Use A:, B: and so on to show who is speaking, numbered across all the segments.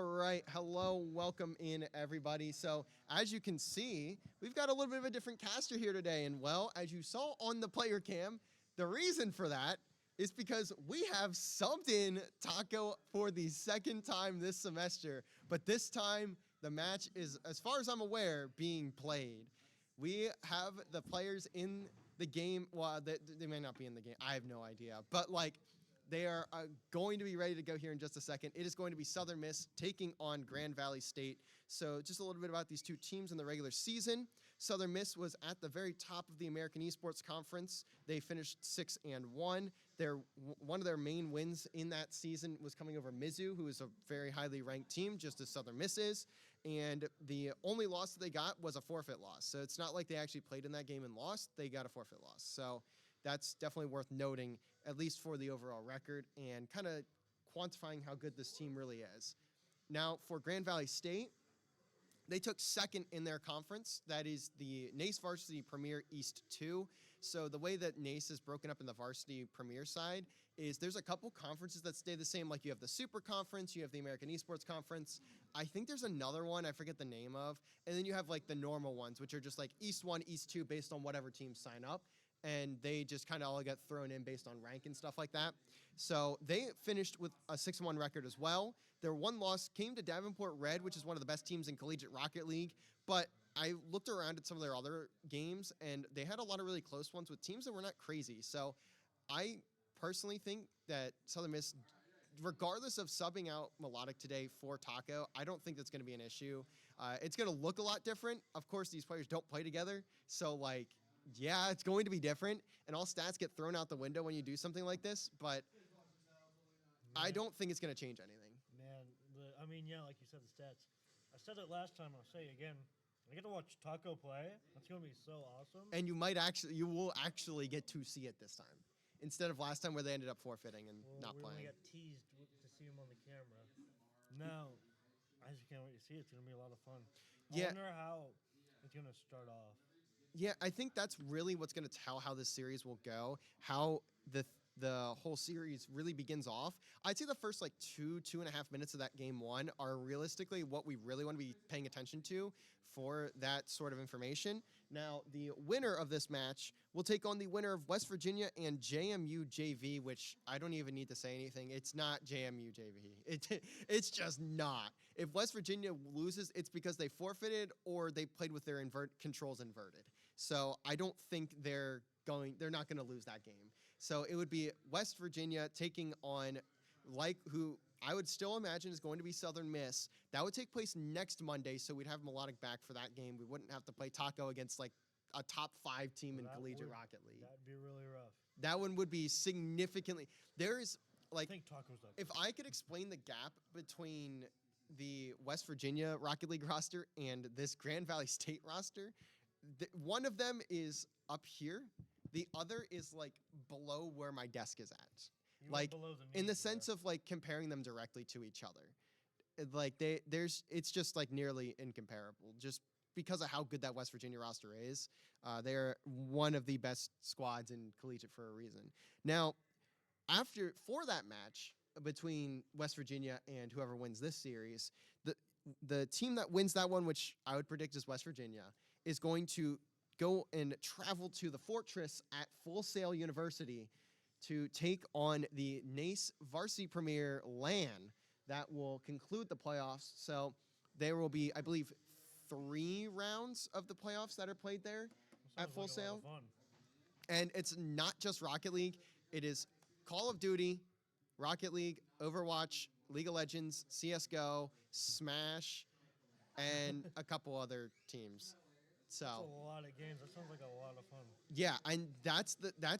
A: All right. Hello. Welcome in, everybody. So, as you can see, we've got a little bit of a different caster here today. And, well, as you saw on the player cam, the reason for that is because we have subbed in Taco for the second time this semester. But this time, the match is, as far as I'm aware, being played. We have the players in the game. Well, they may not be in the game. I have no idea. But, they are going to be ready to go here in just a second. It is going to be Southern Miss taking on Grand Valley State. So just a little bit about these two teams in the regular season. Southern Miss was at the very top of the American Esports Conference. They finished 6-1. One of their main wins in that season was coming over Mizzou, who is a very highly ranked team, just as Southern Miss is. And the only loss that they got was a forfeit loss. So it's not like they actually played in that game and lost. They got a forfeit loss. So that's definitely worth noting, at least for the overall record, and kind of quantifying how good this team really is. Now, for Grand Valley State, they took second in their conference. That is the NACE Varsity Premier East 2. So the way that NACE is broken up in the Varsity Premier side is there's a couple conferences that stay the same. Like you have the Super Conference, you have the American Esports Conference. I think there's another one I forget the name of. And then you have like the normal ones, which are just like East 1, East 2 based on whatever teams sign up. And they just kind of all get thrown in based on rank and stuff like that. So they finished with a 6-1 record as well. Their one loss came to Davenport Red, which is one of the best teams in Collegiate Rocket League. But I looked around at some of their other games, and they had a lot of really close ones with teams that were not crazy. So I personally think that Southern Miss, regardless of subbing out Melodic today for Taco, I don't think that's going to be an issue. It's going to look a lot different. Of course, these players don't play together. So, yeah, it's going to be different, and all stats get thrown out the window when you do something like this, but I don't think it's going to change anything.
B: Man, yeah, like you said, the stats. I said it last time, I'll say it again. I get to watch Taco play. That's going to be so awesome.
A: And you will actually get to see it this time, instead of last time where they ended up forfeiting and not playing.
B: We only got teased to see him on the camera. No, I just can't wait to see it. It's going to be a lot of fun. I wonder how it's going to start off.
A: Yeah, I think that's really what's going to tell how this series will go, how the whole series really begins off. I'd say the first 2.5 minutes of that game one are realistically what we really want to be paying attention to for that sort of information. Now, the winner of this match will take on the winner of West Virginia and JMU JV, which I don't even need to say anything. It's not JMU JV. It's just not. If West Virginia loses, it's because they forfeited or they played with their controls inverted. So I don't think they're not going to lose that game. So it would be West Virginia taking on who I would still imagine is going to be Southern Miss. That would take place next Monday, so we'd have Melodic back for that game. We wouldn't have to play Taco against a top 5 team in Collegiate Rocket League.
B: That'd be really rough.
A: That one would be significantly. I
B: think Taco's up.
A: If I could explain the gap between the West Virginia Rocket League roster and this Grand Valley State roster, one of them is up here. The other is below where my desk is at. In the sense of comparing them directly to each other. It's just nearly incomparable just because of how good that West Virginia roster is. They're one of the best squads in collegiate for a reason. Now, for that match between West Virginia and whoever wins this series, the team that wins that one, which I would predict is West Virginia, is going to go and travel to the Fortress at Full Sail University to take on the NACE Varsity Premier LAN that will conclude the playoffs. So there will be, I believe, 3 rounds of the playoffs that are played there at Full Sail.
B: A lot of fun.
A: And it's not just Rocket League. It is Call of Duty, Rocket League, Overwatch, League of Legends, CSGO, Smash, and a couple other teams. So
B: that's a lot of games. That sounds like a lot of fun.
A: Yeah, and that's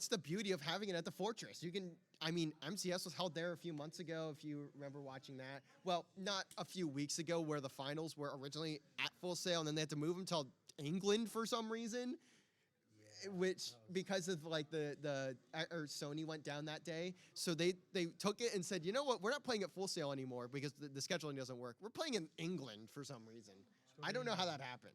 A: the beauty of having it at the Fortress. MCS was held there a few months ago, if you remember watching that. Well, not a few weeks ago, where the finals were originally at Full Sail, and then they had to move them to England for some reason. Which because of Sony went down that day, so they took it and said, you know what, we're not playing at Full Sail anymore because the scheduling doesn't work. We're playing in England for some reason. I don't know how that happened.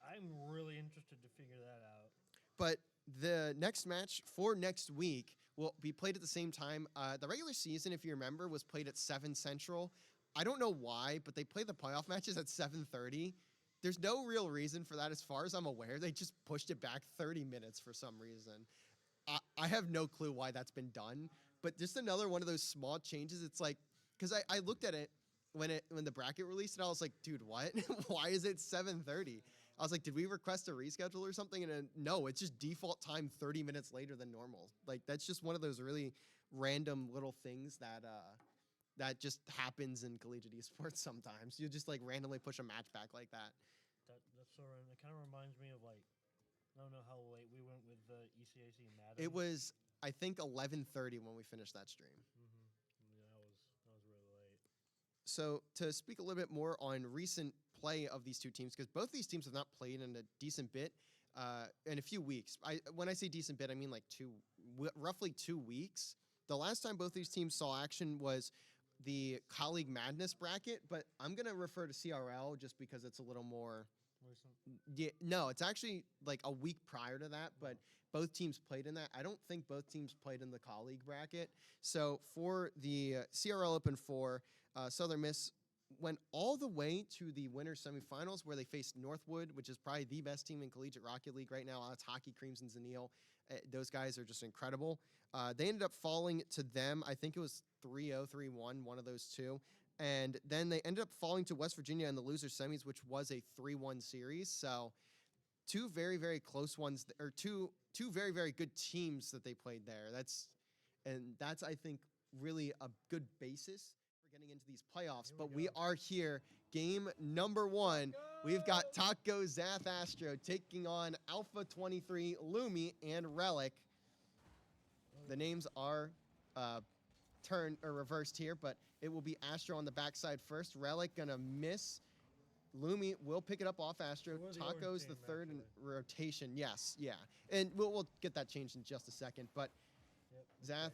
B: I'm really interested to figure that out.
A: But the next match for next week will be played at the same time. The regular season, if you remember, was played at 7 Central. I don't know why, but they play the playoff matches at 7:30. There's no real reason for that as far as I'm aware. They just pushed it back 30 minutes for some reason. I have no clue why that's been done, but just another one of those small changes. It's like, because I looked at it when the bracket released, and I was like, dude, what? Why is it 7:30? I was like, did we request a reschedule or something? And no, it's just default time 30 minutes later than normal. Like, that's just one of those really random little things that just happens in collegiate esports sometimes. You just like randomly push a match back like that.
B: That's so random. It kind of reminds me of like, I don't know how late we went with the ECAC Madden.
A: It was, I think, 11:30 when we finished that stream.
B: Mm-hmm. Yeah, that was really late.
A: So to speak a little bit more on recent play of these two teams, because both these teams have not played in a decent bit in a few weeks. When I say decent bit, I mean like roughly 2 weeks. The last time both these teams saw action was the Colleague Madness bracket, but I'm going to refer to CRL just because it's a little more
B: recent.
A: Yeah, no, it's actually like a week prior to that, but both teams played in that. I don't think both teams played in the Colleague bracket. So for the CRL Open 4, Southern Miss went all the way to the winter semifinals where they faced Northwood, which is probably the best team in Collegiate Rocket League right now. It's Hockey Creams and Zanil. Those guys are just incredible. They ended up falling to them. I think it was 3-0, 3-1, one of those two. And then they ended up falling to West Virginia in the loser semis, which was a 3-1 series. So two very, very close ones, or two very, very good teams that they played there. That's, I think, really a good basis for getting into these playoffs. But we are here, game number 1. We've got Taco Zath Astro taking on Alpha 23, Lumi, and Relic. The names are turned or reversed here, but it will be Astro on the backside first. Relic gonna miss. Lumi will pick it up off Astro. Taco's the third in rotation. Yes, yeah. And we'll get that changed in just a second. But Zath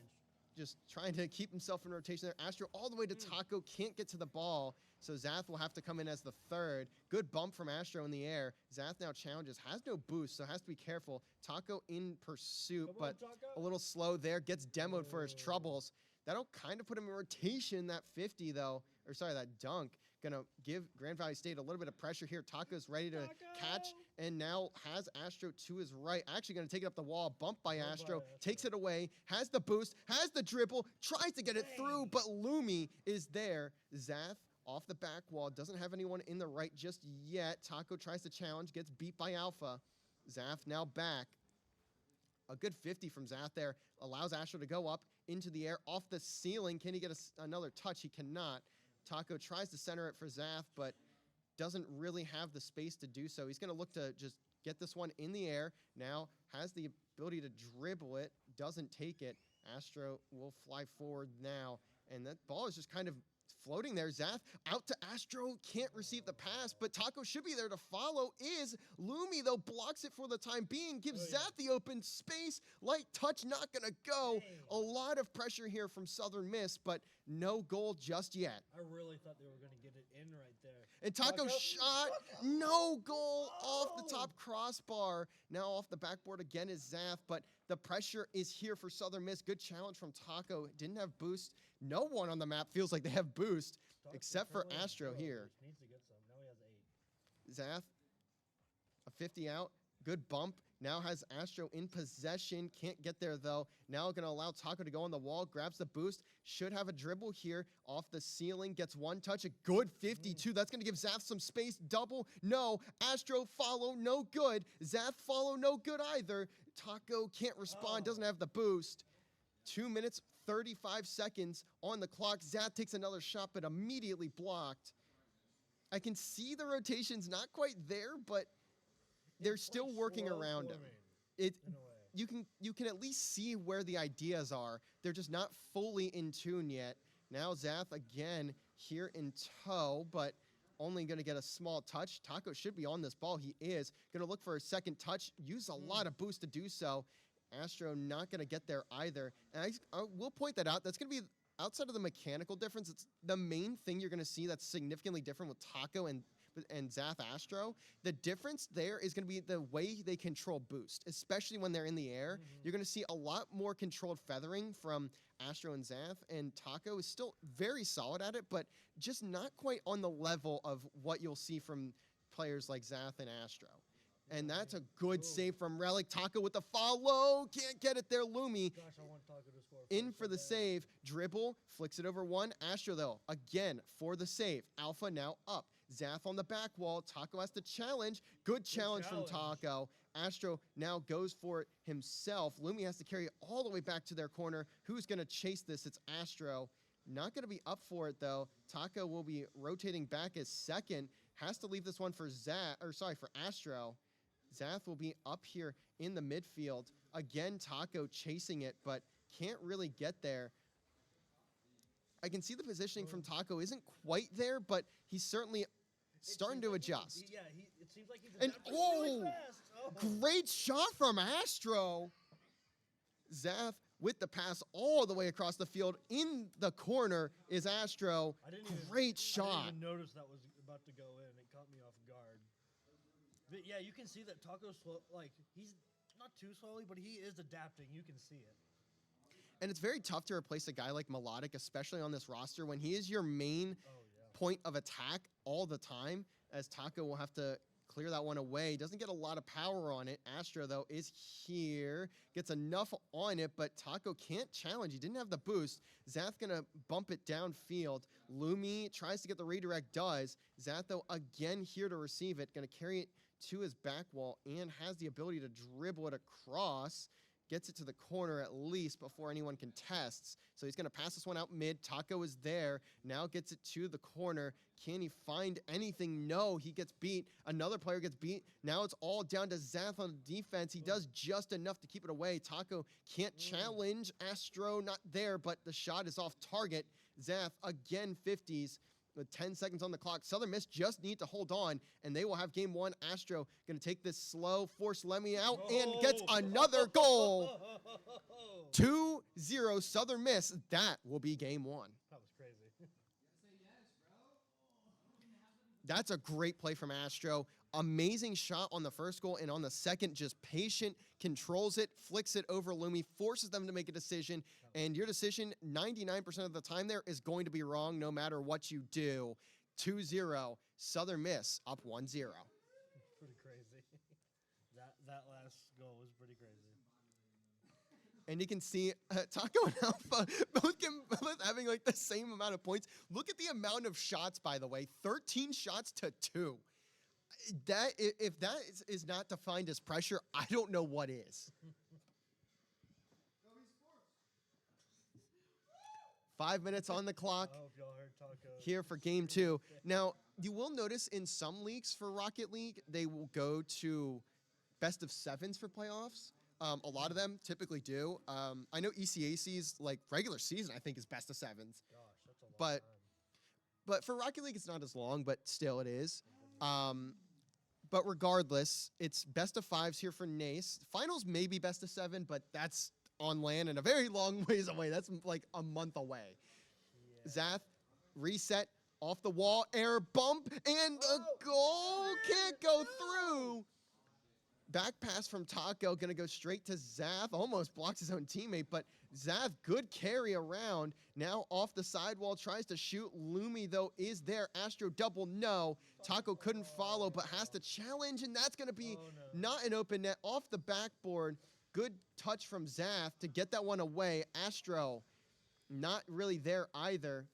A: just trying to keep himself in rotation there. Astro all the way to Taco, can't get to the ball. So Zath will have to come in as the third. Good bump from Astro in the air. Zath now challenges, has no boost, so has to be careful. Taco in pursuit, but a little slow there. Gets demoed for his troubles. That'll kind of put him in rotation, that 50 though, or sorry, that dunk. Gonna give Grand Valley State a little bit of pressure here. Taco's ready to catch, and now has Astro to his right. Actually gonna take it up the wall, bumped by Astro, takes it away, has the boost, has the dribble, tries to get it through, but Lumi is there. Zath off the back wall, doesn't have anyone in the right just yet. Taco tries to challenge, gets beat by Alpha. Zath now back. A good 50 from Zath there, allows Astro to go up into the air, off the ceiling. Can he get another touch? He cannot. Taco tries to center it for Zath, but doesn't really have the space to do so. He's going to look to just get this one in the air. Now has the ability to dribble it, doesn't take it. Astro will fly forward now, and that ball is just kind of floating there. Zath out to Astro, can't receive the pass, but Taco should be there to follow. Is Lumi, though, blocks it for the time being, gives Zath the open space. Light touch, not gonna go. A lot of pressure here from Southern Miss, but no goal just yet.
B: I really thought they were gonna get it in right there.
A: And Taco shot, no goal off the top crossbar. Now off the backboard again is Zath, but the pressure is here for Southern Miss. Good challenge from Taco. Didn't have boost. No one on the map feels like they have boost, except for Astro here.
B: Needs to get some. Now he has 8.
A: Zath, a 50 out. Good bump. Now has Astro in possession. Can't get there, though. Now going to allow Taco to go on the wall. Grabs the boost. Should have a dribble here. Off the ceiling. Gets one touch. A good 52. That's going to give Zath some space. Double. No. Astro follow. No good. Zath follow. No good either. Taco can't respond. Doesn't have the boost. 2 minutes, 35 seconds on the clock. Zath takes another shot, but immediately blocked. I can see the rotations not quite there, but they're still working around him. You can at least see where the ideas are. They're just not fully in tune yet. Now Zath again here in tow, but only going to get a small touch. Taco should be on this ball. He is going to look for a second touch. Use a lot of boost to do so. Astro not going to get there either. And I will point that out. That's going to be outside of the mechanical difference. It's the main thing you're going to see that's significantly different with Taco and and Zath Astro, the difference there is going to be the way they control boost, especially when they're in the air. You're going to see a lot more controlled feathering from Astro and Zath, and Taco is still very solid at it, but just not quite on the level of what you'll see from players like Zath and Astro. And that's a good save from Relic. Taco with the follow. Can't get it there, Lumi.
B: Gosh, I want Taco to score.
A: In for the save. Dribble. Flicks it over one. Astro, though, again for the save. Alpha now up. Zath on the back wall. Taco has to challenge. Good challenge from Taco. Astro now goes for it himself. Lumi has to carry it all the way back to their corner. Who's going to chase this? It's Astro. Not going to be up for it, though. Taco will be rotating back as second. Has to leave this one for for Astro. Zath will be up here in the midfield. Again, Taco chasing it, but can't really get there. I can see the positioning from Taco isn't quite there, but he's certainly starting to adjust.
B: It seems like he's adapting really fast.
A: Great shot from Astro. Zath with the pass all the way across the field. In the corner is Astro. Great shot.
B: I didn't even notice that was about to go in. It caught me off guard. But yeah, you can see that Taco's slow. Like, he's not too slowly, but he is adapting. You can see it.
A: And it's very tough to replace a guy like Melodic, especially on this roster, when he is your main point of attack all the time, as Taco will have to clear that one away. Doesn't get a lot of power on it. Astro, though, is here. Gets enough on it, but Taco can't challenge. He didn't have the boost. Zath going to bump it downfield. Lumi tries to get the redirect, does. Zath, though, again here to receive it. Going to carry it to his back wall and has the ability to dribble it across. Gets it to the corner at least before anyone contests. So he's going to pass this one out mid. Taco is there. Now gets it to the corner. Can he find anything? No, he gets beat. Another player gets beat. Now it's all down to Zath on defense. He does just enough to keep it away. Taco can't challenge. Astro not there, but the shot is off target. Zath again 50s. With 10 seconds on the clock. Southern Miss just need to hold on, and they will have game one. Astro going to take this slow, force Lemmy out, and gets another goal. 2-0 Southern Miss. That will be game one.
B: That was crazy.
A: That's a great play from Astro. Amazing shot on the first goal, and on the second, just patient, controls it, flicks it over Lumi, forces them to make a decision, and your decision 99% of the time there is going to be wrong no matter what you do. 2-0, Southern Miss up 1-0.
B: Pretty crazy. That last goal was pretty crazy.
A: And you can see Taco and Alpha both having like the same amount of points. Look at the amount of shots, by the way, 13 shots to 2. That if that is not defined as pressure, I don't know what is. 5 minutes on the clock.
B: I hope y'all heard Taco.
A: Here for game two. Now, you will notice in some leagues for Rocket League, they will go to best of sevens for playoffs. A lot of them typically do. I know ECAC's like regular season, I think, is best of sevens.
B: Gosh, that's a long time.
A: But for Rocket League, it's not as long, but still it is. But regardless, it's best of fives here for NACE. Finals may be best of 7, but that's on land and a very long ways away. That's like a month away. Yeah. Zath, reset, off the wall, air bump, and the goal can't go through. Back pass from Taco, going to go straight to Zath. Almost blocks his own teammate, but Zath, good carry around. Now off the sidewall, tries to shoot. Lumi, though, is there. Astro double, no. Taco couldn't follow, but has to challenge, and that's going to be not an open net. Off the backboard, good touch from Zath to get that one away. Astro, not really there either.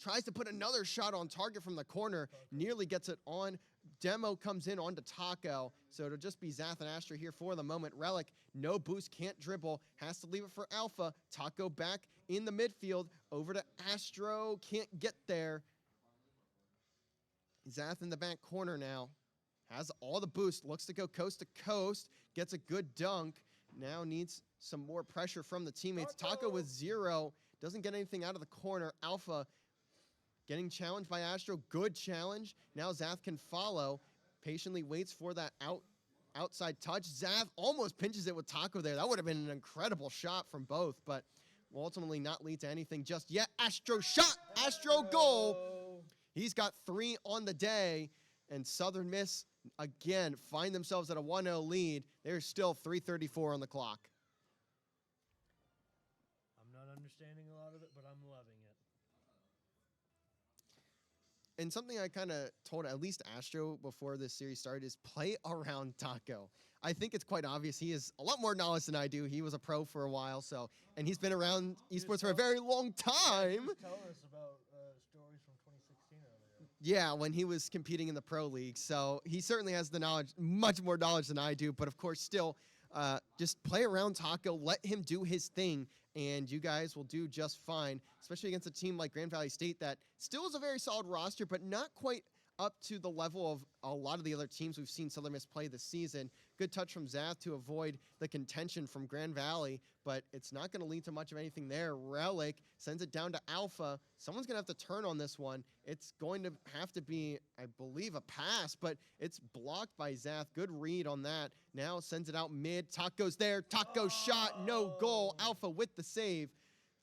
A: Tries to put another shot on target from the corner. Nearly gets it on. Demo comes in onto Taco. So it'll just be Zath and Astro here for the moment. Relic, no boost, can't dribble. Has to leave it for Alpha. Taco back in the midfield. Over to Astro. Can't get there. Zath in the back corner now. Has all the boost. Looks to go coast to coast. Gets a good dunk. Now needs some more pressure from the teammates. Taco with 0. Doesn't get anything out of the corner. Alpha getting challenged by Astro. Good challenge. Now Zath can follow. Patiently waits for that outside touch. Zath almost pinches it with Taco there. That would have been an incredible shot from both, but will ultimately not lead to anything just yet. Astro shot. Astro goal. He's got 3 on the day, and Southern Miss, again, find themselves at a 1-0 lead. There's still 3:34 on the clock.
B: I'm not understanding a lot of it, but I'm loving it.
A: And something I kind of told at least Astro before this series started is play around Taco. I think it's quite obvious he has a lot more knowledge than I do. He was a pro for a while, and he's been around esports for a very long time.
B: Tell us about stories from 2016 earlier.
A: Yeah, when he was competing in the pro league. So he certainly has the knowledge, much more knowledge than I do. But of course, still, just play around Taco, let him do his thing, and you guys will do just fine, especially against a team like Grand Valley State that still is a very solid roster, but not quite up to the level of a lot of the other teams we've seen Southern Miss play this season. Good touch from Zath to avoid the contention from Grand Valley, but it's not going to lead to much of anything there. Relic sends it down to Alpha. Someone's going to have to turn on this one. It's going to have to be, I believe, a pass, but it's blocked by Zath. Good read on that. Now sends it out mid. Taco's there. Taco shot, no goal. Alpha with the save.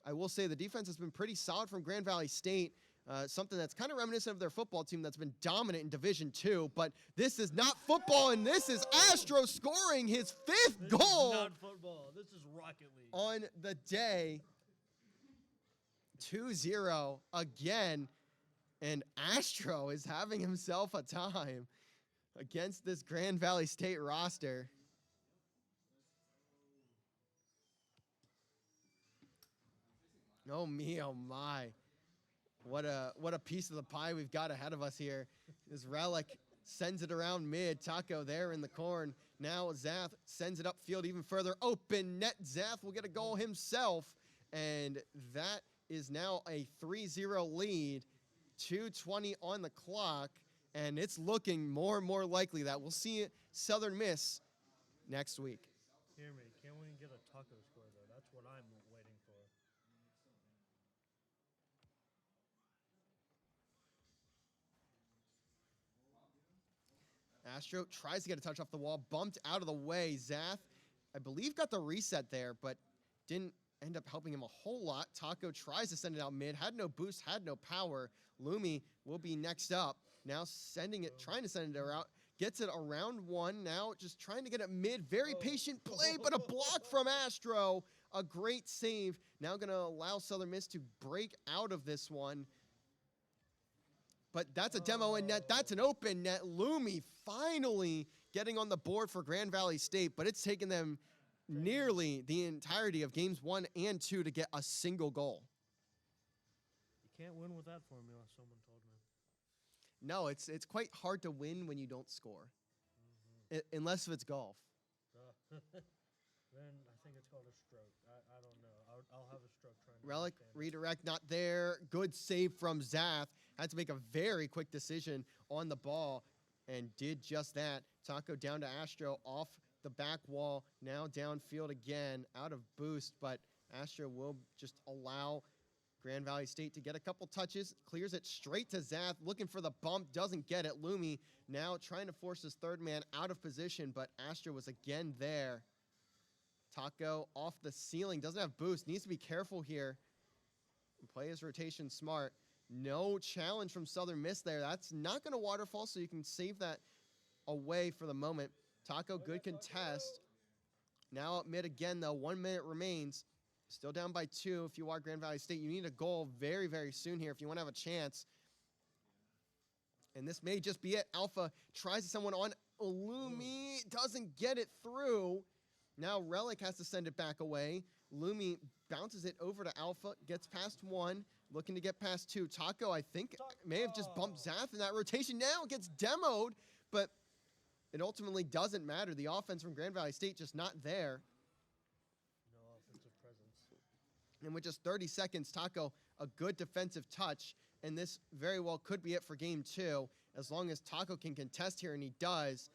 A: I will say the defense has been pretty solid from Grand Valley State. Something that's kind of reminiscent of their football team that's been dominant in Division II, but this is not football, and this is Astro scoring his 5th goal.
B: This is not football. This is Rocket League.
A: On the day. 2-0 again, and Astro is having himself a time against this Grand Valley State roster. Oh me, oh my. What a piece of the pie we've got ahead of us here. This Relic sends it around mid. Taco there in the corn. Now Zath sends it upfield even further. Open net. Zath will get a goal himself. And that is now a 3-0 lead. 2:20 on the clock. And it's looking more and more likely that we'll see Southern Miss next week.
B: Hear me. Can't we get a taco score, though? That's what I'm waiting for.
A: Astro tries to get a touch off the wall, bumped out of the way. Zath, I believe, got the reset there, but didn't end up helping him a whole lot. Taco tries to send it out mid, had no boost, had no power. Lumi will be next up. Now sending it, trying to send it around, gets it around 1. Now just trying to get it mid. Very patient play, but a block from Astro. A great save. Now going to allow Southern Miss to break out of this one. But that's a demo in net. That's an open net. Lumi finally getting on the board for Grand Valley State, but it's taken them nearly the entirety of games 1 and 2 to get a single goal.
B: You can't win with that formula, someone told me.
A: No, it's quite hard to win when you don't score, unless it's golf.
B: Then I think it's called a stroke. I don't know. I'll have a stroke trying to
A: Relic,
B: understand.
A: redirect, not there. Good save from Zath. Had to make a very quick decision on the ball and did just that. Taco down to Astro off the back wall. Now downfield again, out of boost, but Astro will just allow Grand Valley State to get a couple touches. Clears it straight to Zath, looking for the bump, doesn't get it. Lumi now trying to force his third man out of position, but Astro was again there. Taco off the ceiling, doesn't have boost, needs to be careful here. Play his rotation smart. No challenge from Southern Miss there. That's not going to waterfall, so you can save that away for the moment. Taco, good contest. Now up mid again, though. 1 minute remains. Still down by 2 if you are Grand Valley State. You need a goal very, very soon here if you want to have a chance. And this may just be it. Alpha tries to send one on. Lumi doesn't get it through. Now Relic has to send it back away. Lumi bounces it over to Alpha, gets past 1, looking to get past 2. Taco, I think, may have just bumped Zath in that rotation. Now it gets demoed, but it ultimately doesn't matter. The offense from Grand Valley State just not there.
B: No offensive presence.
A: And with just 30 seconds, Taco, a good defensive touch, and this very well could be it for game 2, as long as Taco can contest here, and he does.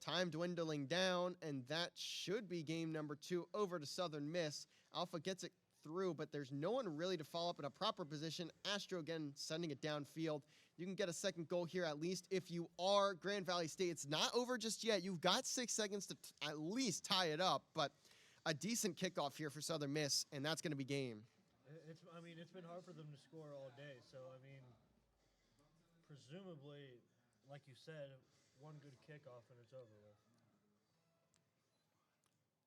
A: Time dwindling down, and that should be game number 2 over to Southern Miss. Alpha gets it through, but there's no one really to follow up in a proper position. Astro again sending it downfield. You can get a second goal here at least if you are Grand Valley State. It's not over just yet. You've got 6 seconds to at least tie it up, but a decent kickoff here for Southern Miss, and that's going to be game.
B: It's been hard for them to score all day, so, presumably, like you said, one good kickoff and it's over with.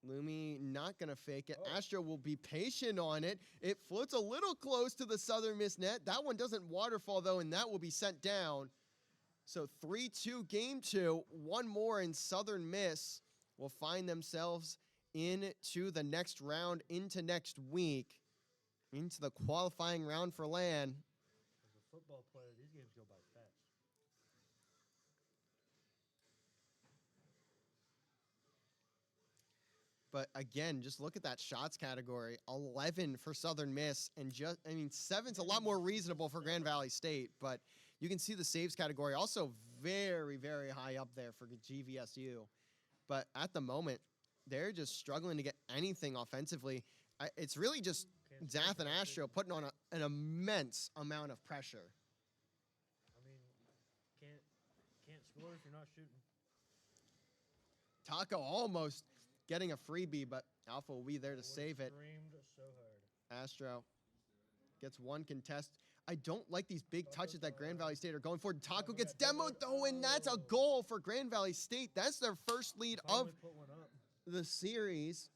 A: Lumi not going to fake it.
B: Oh.
A: Astro will be patient on it. It floats a little close to the Southern Miss net. That one doesn't waterfall, though, and that will be sent down. So 3-2 game 2. One more and Southern Miss will find themselves into the next round, into next week, into the qualifying round for LAN.
B: As a football player, these games go by fast.
A: But again, just look at that shots category. 11 for Southern Miss, and 7's a lot more reasonable for Grand Valley State, but you can see the saves category also very, very high up there for GVSU. But at the moment, they're just struggling to get anything offensively. It's really just Zath and Astro putting on an immense amount of pressure.
B: I mean, can't score if you're not shooting.
A: Taco almost getting a freebie, but Alpha will be there to save it.
B: Screamed so hard.
A: Astro gets one contest. I don't like these big touches that Grand Valley State are going for. Taco gets demoed, though, and that's a goal for Grand Valley State. That's their first lead of the series.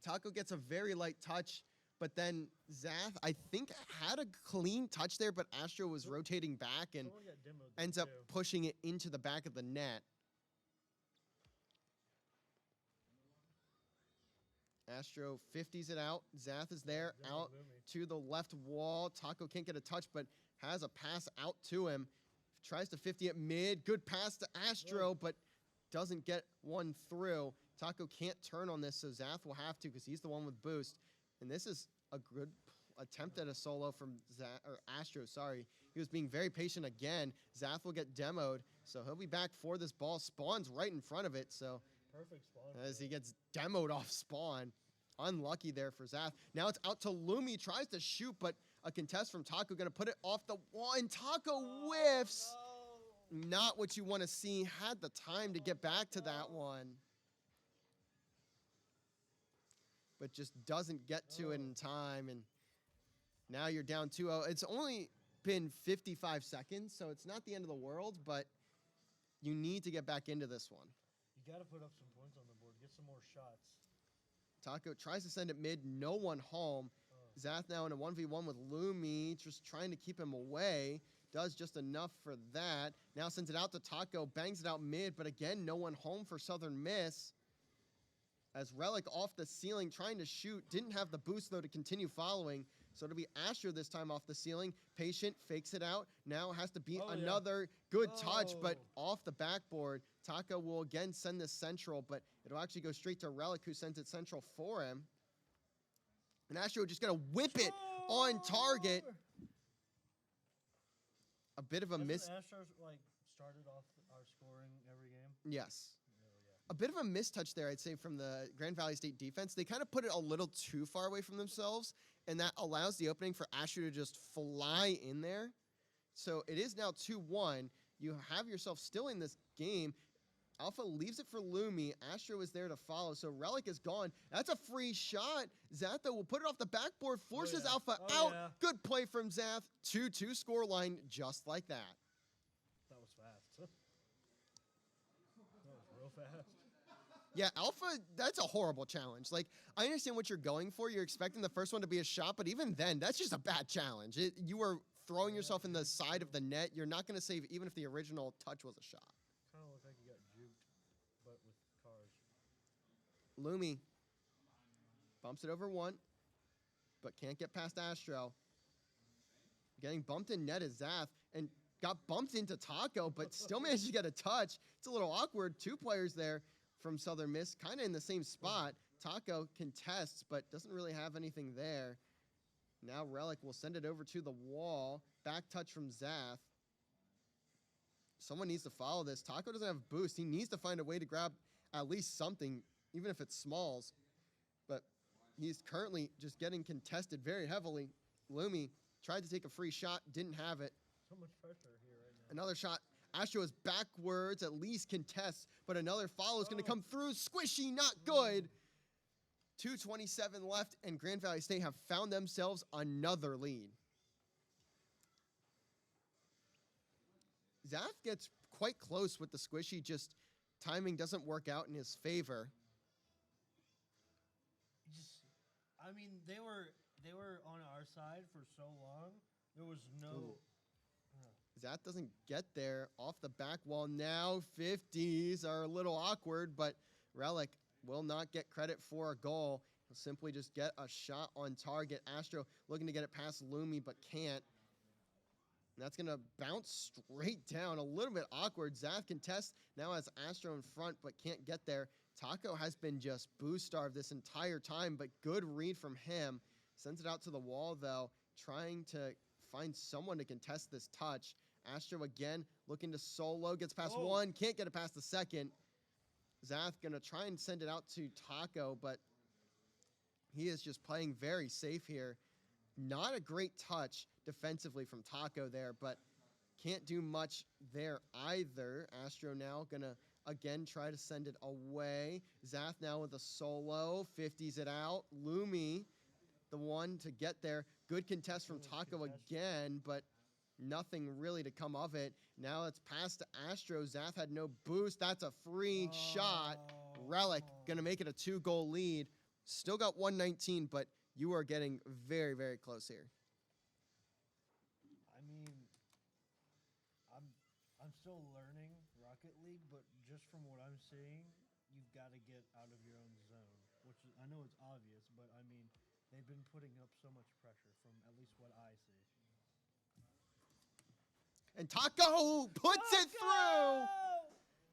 A: Taco gets a very light touch, but then Zath, I think, had a clean touch there, but Astro was rotating back and ends up pushing it into the back of the net. Astro 50s it out. Zath is there, out to the left wall. Taco can't get a touch, but has a pass out to him. Tries to 50 at mid. Good pass to Astro, but doesn't get one through. Taco can't turn on this, so Zath will have to because he's the one with boost. And this is a good attempt at a solo from Astro, sorry. He was being very patient again. Zath will get demoed, so he'll be back for this ball. Spawn's right in front of it, so
B: perfect spawn
A: as he gets demoed off spawn. Unlucky there for Zath. Now it's out to Lumi, tries to shoot, but a contest from Taco going to put it off the wall, and Taco whiffs.
B: No.
A: Not what you want to see. Had the time to get back to that one, but just doesn't get to it in time, and now you're down 2-0. It's only been 55 seconds, so it's not the end of the world, but you need to get back into this one.
B: You got to put up some points on the board. Get some more shots.
A: Taco tries to send it mid. No one home. Zath now in a 1v1 with Lumi, just trying to keep him away. Does just enough for that. Now sends it out to Taco. Bangs it out mid, but again, no one home for Southern Miss. As Relic off the ceiling trying to shoot. Didn't have the boost, though, to continue following. So it'll be Astro this time off the ceiling. Patient, fakes it out. Now has to beat another good touch, but off the backboard. Taco will again send this central, but it'll actually go straight to Relic, who sends it central for him. And Astro just going to whip it on target. A bit of a miss.
B: Astros, started off our scoring every game?
A: Yes. A bit of a mistouch there, I'd say, from the Grand Valley State defense. They kind of put it a little too far away from themselves, and that allows the opening for Astro to just fly in there. So it is now 2-1. You have yourself still in this game. Alpha leaves it for Lumi. Astro is there to follow, so Relic is gone. That's a free shot. Zatho will put it off the backboard, forces Alpha out.
B: Yeah.
A: Good play from Zath. 2-2 scoreline, just like that.
B: That was fast. That was real fast.
A: Yeah, Alpha, that's a horrible challenge. Like, I understand what you're going for. You're expecting the first one to be a shot, but even then, that's just a bad challenge. You are throwing yourself in the side of the net. You're not going to save even if the original touch was a shot.
B: Kind of looked like you got juked, but with cars.
A: Lumi bumps it over one, but can't get past Astro. Getting bumped in net is Zath, and got bumped into Taco, but still managed to get a touch. It's a little awkward. Two players there from Southern Miss, kind of in the same spot. Taco contests, but doesn't really have anything there. Now Relic will send it over to the wall. Back touch from Zath. Someone needs to follow this. Taco doesn't have boost. He needs to find a way to grab at least something, even if it's smalls. But he's currently just getting contested very heavily. Lumi tried to take a free shot, didn't have it.
B: So much pressure here right now.
A: Another shot. Astro is backwards, at least contests, but another follow is going to come through. Squishy, not good. 2:27 left, and Grand Valley State have found themselves another lead. Zath gets quite close with the squishy, just timing doesn't work out in his favor.
B: I mean, they were on our side for so long. There was no.
A: Zath doesn't get there off the back wall now. 50s are a little awkward, but Relic will not get credit for a goal. He'll simply just get a shot on target. Astro looking to get it past Lumi, but can't. And that's going to bounce straight down. A little bit awkward. Zath contests. Now has Astro in front, but can't get there. Taco has been just boost-starved this entire time, but good read from him. Sends it out to the wall, though, trying to find someone to contest this touch. Astro again looking to solo. Gets past one. Can't get it past the second. Zath going to try and send it out to Taco, but he is just playing very safe here. Not a great touch defensively from Taco there, but can't do much there either. Astro now going to, again, try to send it away. Zath now with a solo. 50s it out. Lumi, the one to get there. Good contest from Taco again, but nothing really to come of it. Now it's past to Astro. Zath had no boost. That's a free shot. Relic going to make it a 2-goal lead. Still got 119, but you are getting very, very close here.
B: I mean, I'm still learning Rocket League, but just from what I'm seeing, you've got to get out of your own zone, which is, I know it's obvious, but I mean, they've been putting up so much pressure from at least what I see.
A: And Taco puts it through.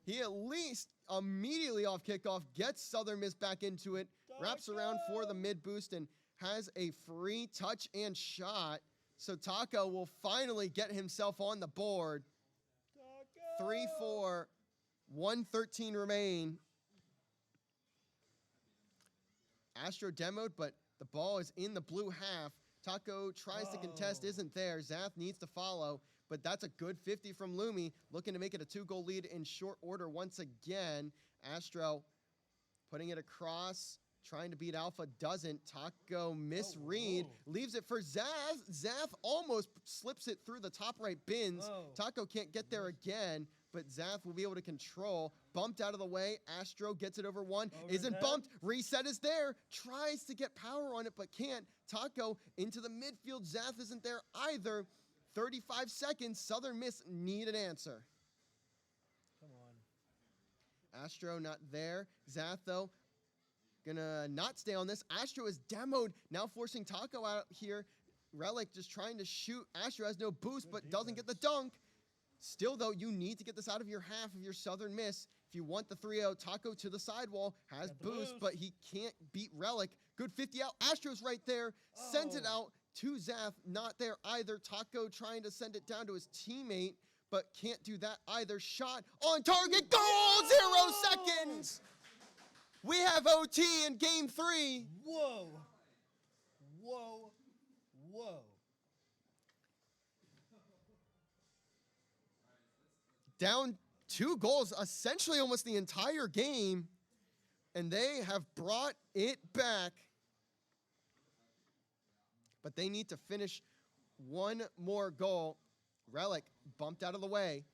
A: He at least immediately off kickoff gets Southern Miss back into it, wraps around for the mid boost, and has a free touch and shot. So Taco will finally get himself on the board. 3-4, 1:13 remain. Astro demoed, but the ball is in the blue half. Taco tries to contest, isn't there. Zath needs to follow, but that's a good 50 from Lumi, looking to make it a 2-goal lead in short order once again. Astro putting it across, trying to beat Alpha, doesn't. Taco misread, leaves it for Zath. Zath almost slips it through the top right bins. Taco can't get there again, but Zath will be able to control. Bumped out of the way. Astro gets it over one. Isn't bumped. Reset is there. Tries to get power on it, but can't. Taco into the midfield. Zath isn't there either. 35 seconds. Southern Miss need an answer.
B: Come on.
A: Astro not there. Zath, though, gonna not stay on this. Astro is demoed, now forcing Taco out here. Relic just trying to shoot. Astro has no boost, but doesn't get the dunk. Still, though, you need to get this out of your half of your Southern Miss. If you want the 3-0, Taco to the sidewall, has boost, but he can't beat Relic. Good 50 out. Astro's right there. Sends it out to Zath. Not there either. Taco trying to send it down to his teammate, but can't do that either. Shot on target. Goal! 0 seconds! We have OT in game 3.
B: Whoa. Whoa. Whoa.
A: Down 2 goals, essentially almost the entire game, and they have brought it back. But they need to finish one more goal. Relic bumped out of the way.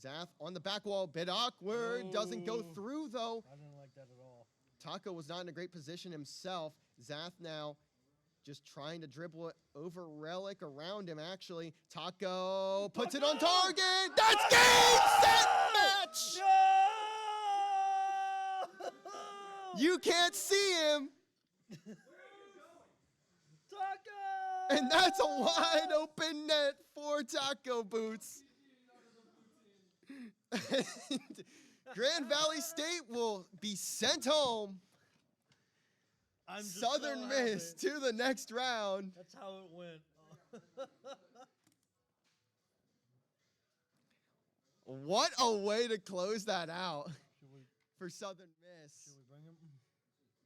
A: Zath on the back wall, bit awkward, doesn't go through though.
B: I didn't like that at all.
A: Taco was not in a great position himself. Zath now just trying to dribble it over Relic around him, actually. Taco puts it on target. That's game, set, match.
B: No!
A: You can't see him.
B: Taco!
A: And that's a wide open net for Taco Boots. Grand Valley State will be sent home.
B: I'm just
A: Southern
B: so
A: Miss
B: happy.
A: to the next round.
B: That's how it went.
A: What a way to close that out for Southern Miss.
B: Should we bring him?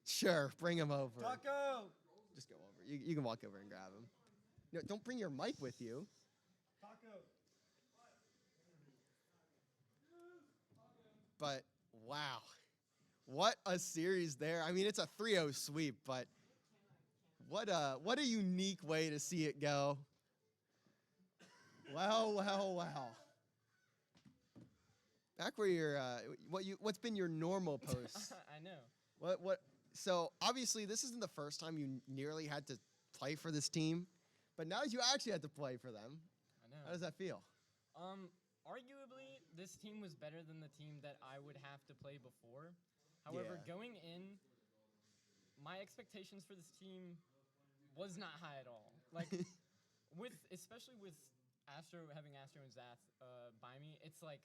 A: Sure, bring him over.
B: Taco!
A: Just go over. You can walk over and grab him. No, don't bring your mic with you.
B: Taco!
A: But wow, what a series there. I mean, it's a 3-0 sweep, but what a unique way to see it go. Wow. back where you're, what's been your normal post?
C: I know.
A: What? So obviously, this isn't the first time you nearly had to play for this team, but now you actually had to play for them.
C: I know.
A: How does that feel?
C: Arguably, this team was better than the team that I would have to play before. However,
A: Yeah.
C: going in, my expectations for this team was not high at all. Like, especially with having Astro and Zath by me, it's like,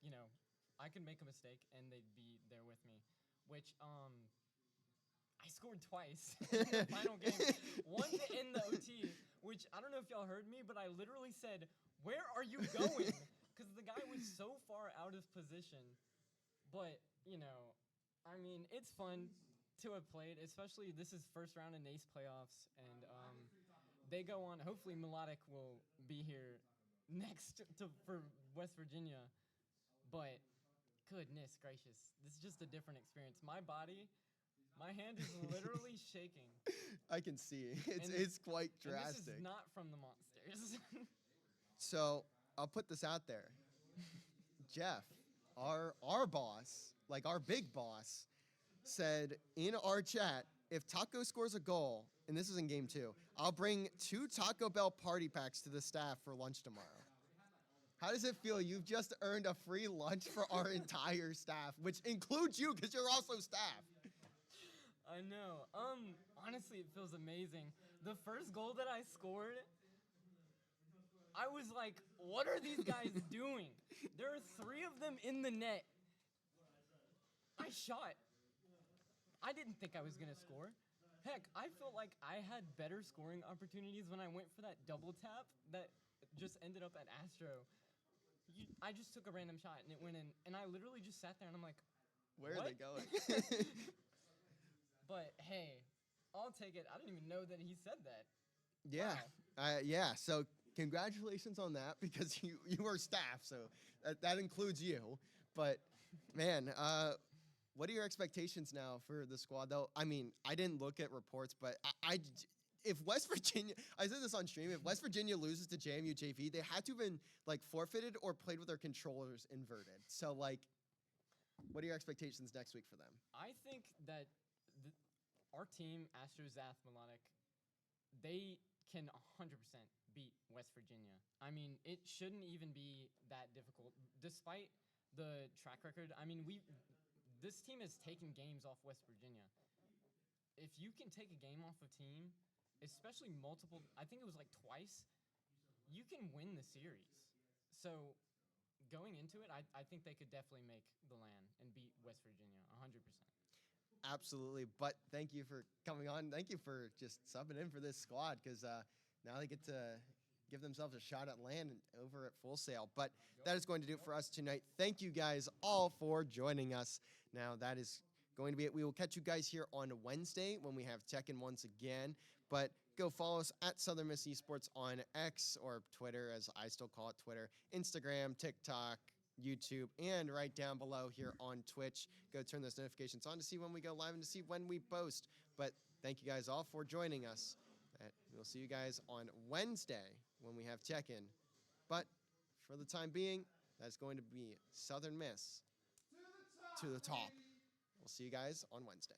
C: you know, I could make a mistake and they'd be there with me. Which, I scored twice in the final game. Once in the OT, which I don't know if y'all heard me, but I literally said, "Where are you going?" Because the guy was so far out of position. But, you know, I mean, it's fun to have played, especially this is first round of NACE playoffs, and they go on. Hopefully, Melodic will be here next for West Virginia. But goodness gracious, this is just a different experience. My hand is literally shaking.
A: I can see.
C: And-
A: It's quite
C: And this
A: drastic.
C: is not from the monsters.
A: So I'll put this out there. Jeff, our boss, like our big boss, said in our chat, if Taco scores a goal, and this is in game 2, I'll bring 2 Taco Bell party packs to the staff for lunch tomorrow. How does it feel? You've just earned a free lunch for our entire staff, which includes you because you're also staff.
C: I know. Honestly, it feels amazing. The first goal that I scored, I was like, what are these guys doing? There are 3 of them in the net. I shot. I didn't think I was going to score. Heck, I felt like I had better scoring opportunities when I went for that double tap that just ended up at Astro. I just took a random shot and it went in, and I literally just sat there and I'm like,
A: Where
C: what?
A: are they going?
C: But hey, I'll take it. I didn't even know that he said that.
A: Yeah,
C: Wow.
A: yeah. So congratulations on that because you were staff, so that includes you. But man, what are your expectations now for the squad? Though I mean, I didn't look at reports, but if West Virginia, I said this on stream, if West Virginia loses to JMU JV, they had to have been like forfeited or played with their controllers inverted. So like, what are your expectations next week for them?
C: I think that our team, Astro, Zath, Melodic, they can 100% beat West Virginia. I mean, it shouldn't even be that difficult. Despite the track record, I mean, this team has taken games off West Virginia. If you can take a game off a team, especially multiple, I think it was like twice, you can win the series. So going into it, I think they could definitely make the LAN and beat West Virginia 100%.
A: Absolutely. But thank you for coming on. Thank you for just subbing in for this squad because now they get to give themselves a shot at LAN over at Full Sail. But that is going to do it for us tonight. Thank you guys all for joining us. Now that is going to be it. We will catch you guys here on Wednesday when we have Tekken once again. But go follow us at Southern Miss Esports on X or Twitter, as I still call it Twitter, Instagram, TikTok, YouTube, and right down below here on Twitch. Go turn those notifications on to see when we go live and to see when we post. But thank you guys all for joining us. We'll see you guys on Wednesday when we have Tekken. But for the time being, that's going to be Southern Miss to the top. We'll see you guys on Wednesday.